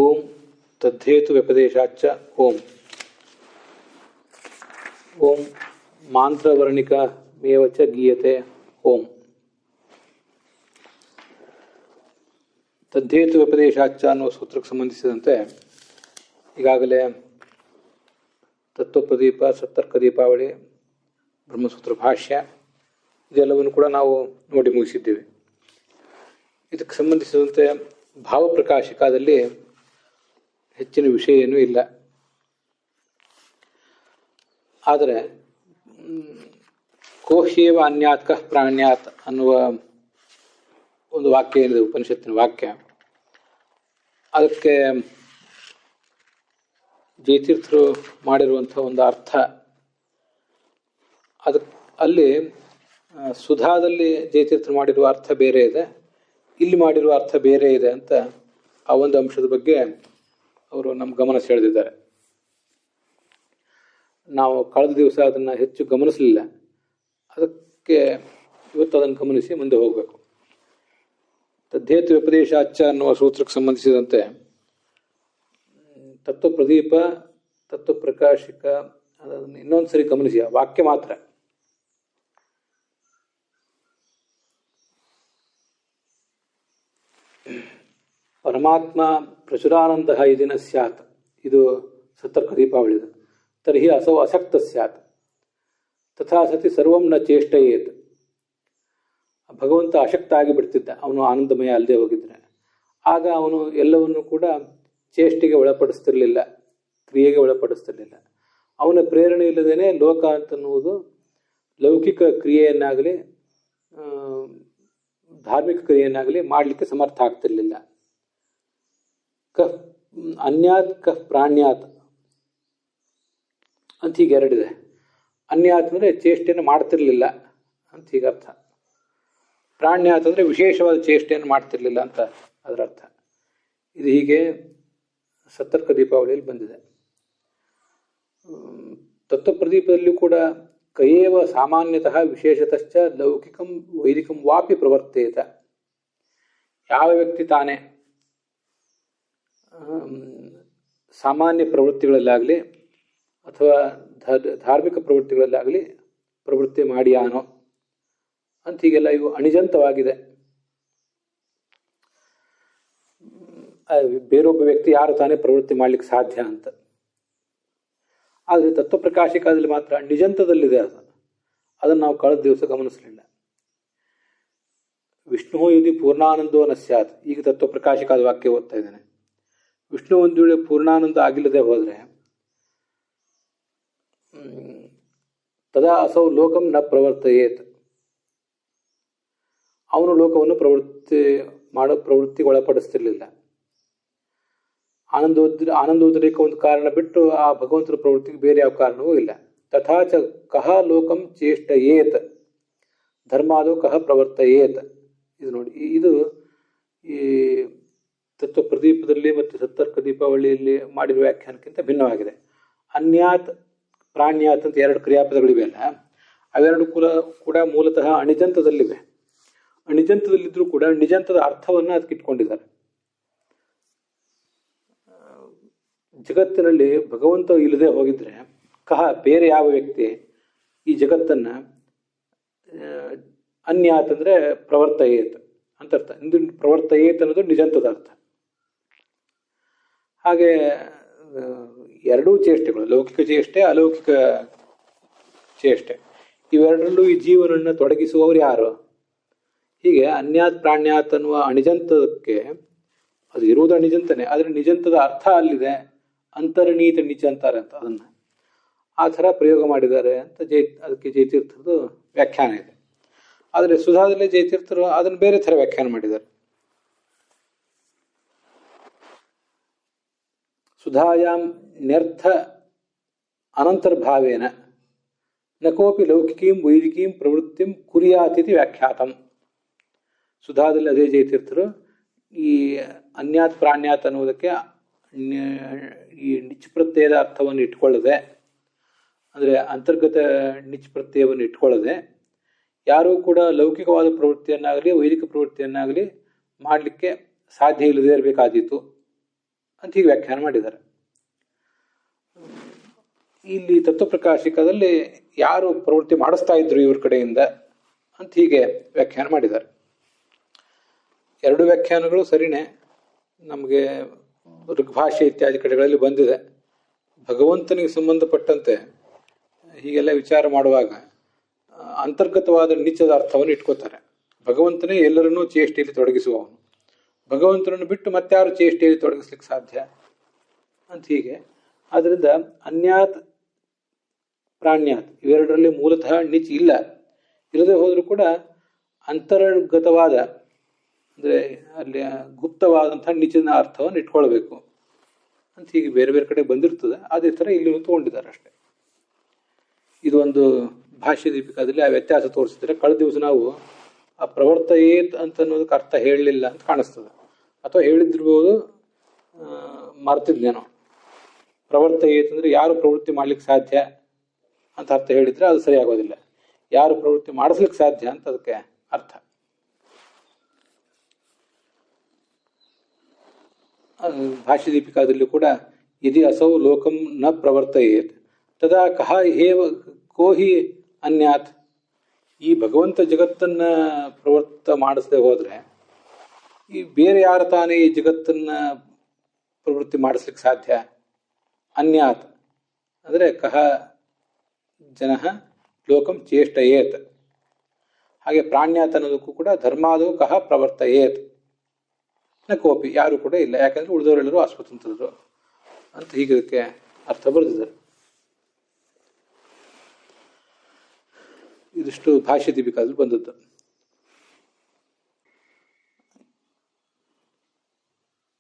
ಓಂ ತದ್ಧೇತು ವ್ಯಪದೇಶಾಚ್ಚ ಓಂ ಓಂ ಮಾಂತ್ರವರ್ಣಿಕ ಮೇವಚ ಗೀಯತೆ ಓಂ ತದ್ಧೇತು ವ್ಯಪದೇಶಾಚ್ಚ ಅನ್ನುವ ಸೂತ್ರಕ್ಕೆ ಸಂಬಂಧಿಸಿದಂತೆ ಈಗಾಗಲೇ ತತ್ವಪ್ರದೀಪ, ಸತ್ತರ್ಕ ದೀಪಾವಳಿ, ಬ್ರಹ್ಮಸೂತ್ರ ಭಾಷ್ಯ ಇದೆಲ್ಲವನ್ನು ಕೂಡ ನಾವು ನೋಡಿ ಮುಗಿಸಿದ್ದೇವೆ. ಇದಕ್ಕೆ ಸಂಬಂಧಿಸಿದಂತೆ ಭಾವಪ್ರಕಾಶಿಕದಲ್ಲಿ ಹೆಚ್ಚಿನ ವಿಷಯ ಏನೂ ಇಲ್ಲ. ಆದರೆ ಕೋಹ್ಯೇವ ಅನ್ಯಾತ್ ಕಃ ಪ್ರಾಣ್ಯಾತ್ ಅನ್ನುವ ಒಂದು ವಾಕ್ಯ ಏನಿದೆ, ಉಪನಿಷತ್ತಿನ ವಾಕ್ಯ, ಅದಕ್ಕೆ ಜಯತೀರ್ಥರು ಮಾಡಿರುವಂಥ ಒಂದು ಅರ್ಥ, ಅಲ್ಲಿ ಸುಧಾದಲ್ಲಿ ಜಯತೀರ್ಥರು ಮಾಡಿರುವ ಅರ್ಥ ಬೇರೆ ಇದೆ, ಇಲ್ಲಿ ಮಾಡಿರುವ ಅರ್ಥ ಬೇರೆ ಇದೆ ಅಂತ ಆ ಒಂದು ಅಂಶದ ಬಗ್ಗೆ ಅವರು ನಮ್ಮ ಗಮನ ಸೆಳೆದಿದ್ದಾರೆ. ನಾವು ಕಳೆದ ದಿವಸ ಅದನ್ನು ಹೆಚ್ಚು ಗಮನಿಸಲಿಲ್ಲ, ಅದಕ್ಕೆ ಇವತ್ತು ಅದನ್ನು ಗಮನಿಸಿ ಮುಂದೆ ಹೋಗಬೇಕು. ತದ್ಧೇತು ವ್ಯಪದೇಶಾಚ್ಚ ಅನ್ನುವ ಸೂತ್ರಕ್ಕೆ ಸಂಬಂಧಿಸಿದಂತೆ ತತ್ವಪ್ರದೀಪ, ತತ್ವಪ್ರಕಾಶಿಕ ಅದನ್ನು ಇನ್ನೊಂದು ಸರಿ ಗಮನಿಸಿ. ಆ ವಾಕ್ಯ ಮಾತ್ರ ಪರಮಾತ್ಮ ಪ್ರಚುರಾನಂದ ಇದಿನ ಸ್ಯಾತ್, ಇದು ಸತ್ತರ್ಕ ದೀಪಾವಳಿದು. ತರ್ಹಿ ಅಸೌ ಅಸಕ್ತ ಸ್ಯಾತ್ ತಥಾ ಸತಿ ಸರ್ವಂ ನ ಚೇಷ್ಟಯೇತ್. ಭಗವಂತ ಅಶಕ್ತ ಆಗಿಬಿಡ್ತಿದ್ದ, ಅವನು ಆನಂದಮಯ ಅಲ್ಲದೆ ಹೋಗಿದ್ರೆ. ಆಗ ಅವನು ಎಲ್ಲವನ್ನು ಕೂಡ ಚೇಷ್ಟೆಗೆ ಒಳಪಡಿಸ್ತಿರ್ಲಿಲ್ಲ, ಕ್ರಿಯೆಗೆ ಒಳಪಡಿಸ್ತಿರ್ಲಿಲ್ಲ. ಅವನ ಪ್ರೇರಣೆ ಇಲ್ಲದೇನೆ ಲೋಕ ಅಂತನ್ನುವುದು ಲೌಕಿಕ ಕ್ರಿಯೆಯನ್ನಾಗಲಿ ಧಾರ್ಮಿಕ ಕ್ರಿಯೆಯನ್ನಾಗಲಿ ಮಾಡಲಿಕ್ಕೆ ಸಮರ್ಥ ಆಗ್ತಿರ್ಲಿಲ್ಲ. ಕಹ್ ಅನ್ಯಾತ್ ಕಹ್ ಪ್ರಾಣ್ಯಾತ್ ಅಂತ ಹೀಗೆ ಎರಡಿದೆ. ಅನ್ಯಾತ್ ಅಂದರೆ ಚೇಷ್ಟೆಯನ್ನು ಮಾಡ್ತಿರ್ಲಿಲ್ಲ ಅಂತ ಹೀಗೆ ಅರ್ಥ. ಪ್ರಾಣ್ಯಾತ್ ಅಂದರೆ ವಿಶೇಷವಾದ ಚೇಷ್ಟೆಯನ್ನು ಮಾಡ್ತಿರ್ಲಿಲ್ಲ ಅಂತ ಅದರ ಅರ್ಥ. ಇದು ಹೀಗೆ ಸತ್ತರ್ಕ ದೀಪಾವಳಿಯಲ್ಲಿ ಬಂದಿದೆ. ತತ್ವಪ್ರದೀಪದಲ್ಲೂ ಕೂಡ ಕಯೇವ ಸಾಮಾನ್ಯತಃ ವಿಶೇಷತಶ್ಚ ಲೌಕಿಕಂ ವೈದಿಕಂ ವಾಪಿ ಪ್ರವರ್ತೇತ. ಯಾವ ವ್ಯಕ್ತಿ ತಾನೇ ಸಾಮಾನ್ಯ ಪ್ರವೃತ್ತಿಗಳಲ್ಲಾಗಲಿ ಅಥವಾ ಧಾರ್ಮಿಕ ಪ್ರವೃತ್ತಿಗಳಲ್ಲಾಗಲಿ ಪ್ರವೃತ್ತಿ ಮಾಡಿಯಾನೋ ಅಂತ ಹೀಗೆಲ್ಲ ಇವು ಅಣಿಜಂತವಾಗಿದೆ. ಬೇರೊಬ್ಬ ವ್ಯಕ್ತಿ ಯಾರು ತಾನೇ ಪ್ರವೃತ್ತಿ ಮಾಡಲಿಕ್ಕೆ ಸಾಧ್ಯ ಅಂತ. ಆದರೆ ತತ್ವಪ್ರಕಾಶಿಕದಲ್ಲಿ ಮಾತ್ರ ನಿಜಂತದಲ್ಲಿದೆ ಅದು. ಅದನ್ನು ನಾವು ಕಳೆದ ದಿವಸ ಗಮನಿಸಲಿಲ್ಲ. ವಿಷ್ಣು ಯದಿ ಪೂರ್ಣಾನಂದೋ ನ ಸ್ಯಾತ್, ಈಗ ತತ್ವಪ್ರಕಾಶಿಕಾದ ವಾಕ್ಯ ಓದ್ತಾ ಇದ್ದೇನೆ. ವಿಷ್ಣು ಒಂದು ವೇಳೆ ಪೂರ್ಣಾನಂದ ಆಗಿಲ್ಲದೆ ಹೋದರೆ ತದಾ ಅಸೌ ಲೋಕಂ ನ ಪ್ರವರ್ತಯೇತ್, ಅವನು ಲೋಕವನ್ನು ಪ್ರವೃತ್ತಿಗೆ ಒಳಪಡಿಸ್ತಿರ್ಲಿಲ್ಲ. ಆನಂದೋದ್ರೇಕ ಒಂದು ಕಾರಣ ಬಿಟ್ಟು ಆ ಭಗವಂತನ ಪ್ರವೃತ್ತಿಗೆ ಬೇರೆ ಯಾವ ಕಾರಣವೂ ಇಲ್ಲ. ತಥಾಚ ಕಹ ಲೋಕಂ ಚೇಷ್ಟಯೇತ್ ಧರ್ಮಾದೋ ಕಹ ಪ್ರವರ್ತಯೇತ್. ಇದು ನೋಡಿ, ಇದು ಈ ತತ್ವ ಪ್ರದೀಪದಲ್ಲಿ ಮತ್ತು ಸತ್ತರ್ಕ ದೀಪಾವಳಿಯಲ್ಲಿ ಮಾಡಿರುವ ವ್ಯಾಖ್ಯಾನಕ್ಕಿಂತ ಭಿನ್ನವಾಗಿದೆ. ಅನ್ಯಾತ್ ಪ್ರಾಣ್ಯಾತ್ ಅಂತ ಎರಡು ಕ್ರಿಯಾಪದಗಳಿವೆ ಅಲ್ಲ, ಅವೆರಡು ಕೂಡ ಮೂಲತಃ ಅಣಿಜಂತದಲ್ಲಿವೆ. ಅಣಿಜಂತದಲ್ಲಿದ್ದರೂ ಕೂಡ ನಿಜಂತದ ಅರ್ಥವನ್ನು ಅದಕ್ಕೆ ಇಟ್ಕೊಂಡಿದ್ದಾರೆ. ಜಗತ್ತಿನಲ್ಲಿ ಭಗವಂತ ಇಲ್ಲದೆ ಹೋಗಿದ್ರೆ ಕಹ ಬೇರೆ ಯಾವ ವ್ಯಕ್ತಿ ಈ ಜಗತ್ತನ್ನು ಅನ್ಯಾತ್ ಅಂದರೆ ಪ್ರವರ್ತಯೇತ್ ಅಂತ ಅರ್ಥ. ಇಂದು ಪ್ರವರ್ತಯೇತ್ ಅನ್ನೋದು ನಿಜಂತದ ಅರ್ಥ. ಹಾಗೆ ಎರಡೂ ಚೇಷ್ಟೆಗಳು, ಲೌಕಿಕ ಚೇಷ್ಟೆ, ಅಲೌಕಿಕ ಚೇಷ್ಟೆ, ಇವೆರಡರಲ್ಲೂ ಈ ಜೀವನನ್ನು ತೊಡಗಿಸುವವರು ಯಾರು? ಹೀಗೆ ಅನ್ಯಾತ್ ಪ್ರಾಣ್ಯಾತ್ ಅನ್ನುವ ಅಣಿಜಂತಕ್ಕೆ ಅದು ಇರುವುದು ಅಣಿಜಂತನೇ, ಆದರೆ ನಿಜಂತದ ಅರ್ಥ ಅಲ್ಲಿದೆ. ಅಂತರ್ನೀತ ನಿಜ ಅಂತಾರೆ ಅಂತ, ಅದನ್ನು ಆ ಥರ ಪ್ರಯೋಗ ಮಾಡಿದ್ದಾರೆ ಅಂತ ಅದಕ್ಕೆ ಜಯತೀರ್ಥರದು ವ್ಯಾಖ್ಯಾನ ಇದೆ. ಆದರೆ ಸುಧಾದಲ್ಲಿ ಜಯತೀರ್ಥರು ಅದನ್ನು ಬೇರೆ ಥರ ವ್ಯಾಖ್ಯಾನ ಮಾಡಿದ್ದಾರೆ. ಸುಧಾಯಾಂ ನ್ಯರ್ಥ ಅನಂತರ್ಭಾವೇನ ನ ಕೋಪಿ ಲೌಕಿಕೀಂ ವೈದಿಕೀಂ ಪ್ರವೃತ್ತಿಂ ಕುರ್ಯಾತಿಥಿ ವ್ಯಾಖ್ಯಾತಂ. ಸುಧಾದಲ್ಲಿ ಅದೇ ಜಯತೀರ್ಥರು ಈ ಅನ್ಯಾತ್ ಪ್ರಾಣ್ಯಾತ್ ಅನ್ನುವುದಕ್ಕೆ ಈ ನಿಚ್ ಪ್ರತ್ಯಯದ ಅರ್ಥವನ್ನು ಇಟ್ಕೊಳ್ಳದೆ, ಅಂದರೆ ಅಂತರ್ಗತ ನಿಚ್ ಪ್ರತ್ಯಯವನ್ನು ಇಟ್ಕೊಳ್ಳದೆ, ಯಾರೂ ಕೂಡ ಲೌಕಿಕವಾದ ಪ್ರವೃತ್ತಿಯನ್ನಾಗಲಿ ವೈದಿಕ ಪ್ರವೃತ್ತಿಯನ್ನಾಗಲಿ ಮಾಡಲಿಕ್ಕೆ ಸಾಧ್ಯ ಇಲ್ಲದೇ ಇರಬೇಕಾದೀತು ಅಂತ ಹೀಗೆ ವ್ಯಾಖ್ಯಾನ ಮಾಡಿದ್ದಾರೆ. ಇಲ್ಲಿ ತತ್ವಪ್ರಕಾಶಿಕದಲ್ಲಿ ಯಾರು ಪ್ರವೃತ್ತಿ ಮಾಡಿಸ್ತಾ ಇದ್ರು ಇವ್ರ ಕಡೆಯಿಂದ ಅಂತ ಹೀಗೆ ವ್ಯಾಖ್ಯಾನ ಮಾಡಿದ್ದಾರೆ. ಎರಡು ವ್ಯಾಖ್ಯಾನಗಳು ಸರಿನೇ, ನಮಗೆ ಋಗ್ಭಾಷೆ ಇತ್ಯಾದಿ ಕಡೆಗಳಲ್ಲಿ ಬಂದಿದೆ. ಭಗವಂತನಿಗೆ ಸಂಬಂಧಪಟ್ಟಂತೆ ಹೀಗೆಲ್ಲ ವಿಚಾರ ಮಾಡುವಾಗ ಅಂತರ್ಗತವಾದ ನಿತ್ಯದ ಅರ್ಥವನ್ನು ಇಟ್ಕೋತಾರೆ. ಭಗವಂತನೇ ಎಲ್ಲರನ್ನೂ ಚೇಷ್ಟೆಯಲ್ಲಿ ತೊಡಗಿಸುವವನು, ಭಗವಂತನನ್ನು ಬಿಟ್ಟು ಮತ್ತಾರು ಚೇಷ್ಟೆಯಲ್ಲಿ ತೊಡಗಿಸ್ಲಿಕ್ಕೆ ಸಾಧ್ಯ ಅಂತ ಹೀಗೆ. ಆದ್ದರಿಂದ ಅನ್ಯಾತ್ ಪ್ರಾಣ್ಯಾತ್ ಇವೆರಡರಲ್ಲಿ ಮೂಲತಃ ನಿಚ್ ಇಲ್ಲ. ಇಲ್ಲದೆ ಹೋದರೂ ಕೂಡ ಅಂತರ್ಗತವಾದ ಅಂದರೆ ಅಲ್ಲಿ ಗುಪ್ತವಾದಂತಹ ನಿಚಿನ ಅರ್ಥವನ್ನು ಇಟ್ಕೊಳ್ಬೇಕು ಅಂತ ಹೀಗೆ ಬೇರೆ ಬೇರೆ ಕಡೆ ಬಂದಿರ್ತದೆ. ಅದೇ ಥರ ಇಲ್ಲಿ ತಗೊಂಡಿದ್ದಾರೆ ಅಷ್ಟೇ. ಇದು ಒಂದು ಭಾಷ್ಯ ದೀಪಿಕಾದಲ್ಲಿ ಆ ವ್ಯತ್ಯಾಸ ತೋರಿಸಿದ್ರೆ. ಕಳೆದ ದಿವಸ ನಾವು ಆ ಪ್ರವರ್ತಯೇತ್ ಅಂತ ಅನ್ನೋದಕ್ಕೆ ಅರ್ಥ ಹೇಳಲಿಲ್ಲ ಅಂತ ಕಾಣಿಸ್ತದೆ, ಅಥವಾ ಹೇಳಿದಿರ್ಬೋದು, ಮರ್ತಿದ್ನೇನೋ. ಪ್ರವರ್ತಯೇತ್ ಅಂದರೆ ಯಾರು ಪ್ರವೃತ್ತಿ ಮಾಡ್ಲಿಕ್ಕೆ ಸಾಧ್ಯ ಅಂತ ಅರ್ಥ ಹೇಳಿದ್ರೆ ಅದು ಸರಿಯಾಗೋದಿಲ್ಲ. ಯಾರು ಪ್ರವೃತ್ತಿ ಮಾಡಿಸ್ಲಿಕ್ಕೆ ಸಾಧ್ಯ ಅಂತ ಅದಕ್ಕೆ ಅರ್ಥ. ಭಾಷ್ಯ ದೀಪಿಕಾದಲ್ಲಿ ಕೂಡ ಯದಿ ಅಸೌ ಲೋಕಂ ನ ಪ್ರವರ್ತಯೇತ್ ತದಾ ಕಹ ಹೇವ ಕೋ ಹಿ ಅನ್ಯಾತ್. ಈ ಭಗವಂತ ಜಗತ್ತನ್ನ ಪ್ರವರ್ತ ಮಾಡಿಸದೆ ಹೋದ್ರೆ ಈ ಬೇರೆ ಯಾರು ತಾನೇ ಈ ಜಗತ್ತನ್ನ ಪ್ರವೃತ್ತಿ ಮಾಡಿಸ್ಲಿಕ್ಕೆ ಸಾಧ್ಯ? ಅನ್ಯಾತ್ ಅಂದರೆ ಕಹ ಜನ ಲೋಕಂ ಚೇಷ್ಟಯೇತ್. ಹಾಗೆ ಪ್ರಾಣ್ಯಾತ್ ಅನ್ನೋದಕ್ಕೂ ಕೂಡ ಧರ್ಮಾದವು ಕಹ ಪ್ರವರ್ತಯೇತ್ ನ ಕೋಪಿ, ಯಾರು ಕೂಡ ಇಲ್ಲ, ಯಾಕಂದ್ರೆ ಉಳಿದವರೆಲ್ಲರೂ ಅಸ್ವತಂತ್ರರು ಅಂತ ಹೀಗೆ ಇದಕ್ಕೆ ಅರ್ಥ ಬರೆದಿದ್ದಾರೆ. ಇದಿಷ್ಟು ಭಾಷ್ಯ ದೀಪಿಕಾದಲ್ಲಿ ಬಂದದ್ದು.